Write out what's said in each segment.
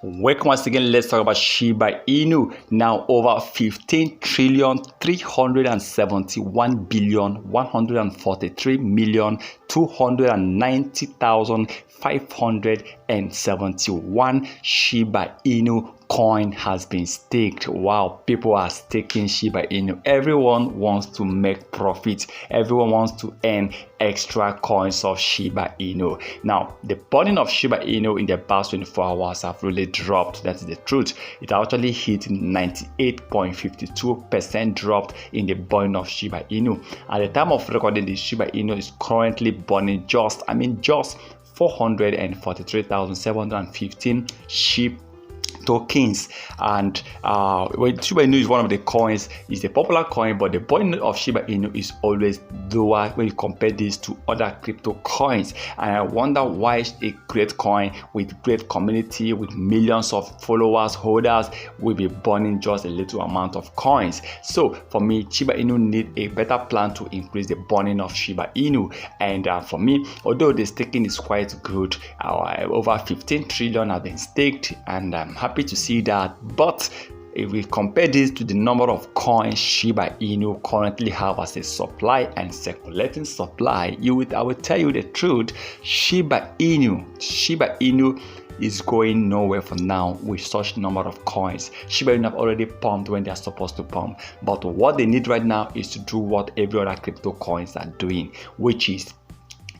Welcome once again. Let's talk about Shiba Inu. Now over 15,371,143,290,571 Shiba Inu coin has been staked. Wow, people are staking Shiba Inu. Everyone wants to make profit. Everyone wants to earn extra coins of Shiba Inu. Now, the burning of Shiba Inu in the past 24 hours have really dropped. That's the truth. It actually hit 98.52% drop in the burning of Shiba Inu. At the time of recording, the Shiba Inu is currently burning just 443,715 SHIB tokens. And Shiba Inu is one of the coins, is a popular coin, but the burning of Shiba Inu is always lower when you compare this to other crypto coins. And I wonder why a great coin with great community, with millions of followers, holders, will be burning just a little amount of coins. So for me, Shiba Inu need a better plan to increase the burning of Shiba Inu. And for me, although the staking is quite good, over 15 trillion have been staked, and I'm happy to see that. But if we compare this to the number of coins Shiba Inu currently have as a supply and circulating supply, I will tell you the truth, Shiba Inu is going nowhere for now with such number of coins. Shiba Inu have already pumped when they are supposed to pump, but what they need right now is to do what every other crypto coins are doing, which is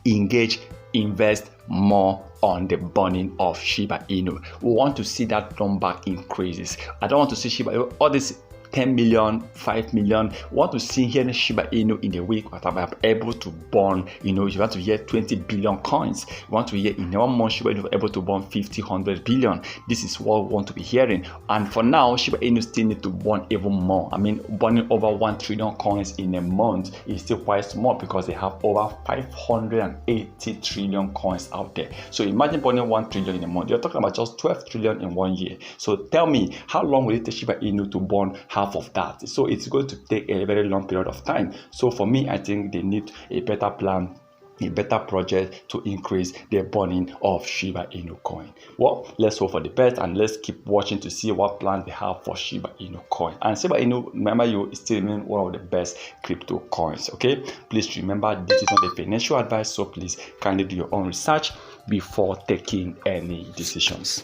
engage, invest more on the burning of Shiba Inu. We want to see that number increases. I don't want to see Shiba Inu, all this 10 million, 5 million. We want to see here Shiba Inu in a week that I'm able to burn, you want to hear 20 billion coins. You want to hear in 1 month Shiba Inu able to burn 50, 100 billion. This is what we want to be hearing. And for now, Shiba Inu still need to burn even more. Burning over 1 trillion coins in a month is still quite small because they have over 580 trillion coins out there. So imagine burning 1 trillion in a month. You're talking about just 12 trillion in 1 year. So tell me, how long will it take Shiba Inu to burn half of that? So it's going to take a very long period of time. So for me, I think they need a better plan, a better project to increase the burning of Shiba Inu coin. Well, let's hope for the best and let's keep watching to see what plans they have for Shiba Inu coin. And Shiba Inu, remember, you still remain one of the best crypto coins. Okay, please remember this is not a financial advice, so please kindly do your own research before taking any decisions.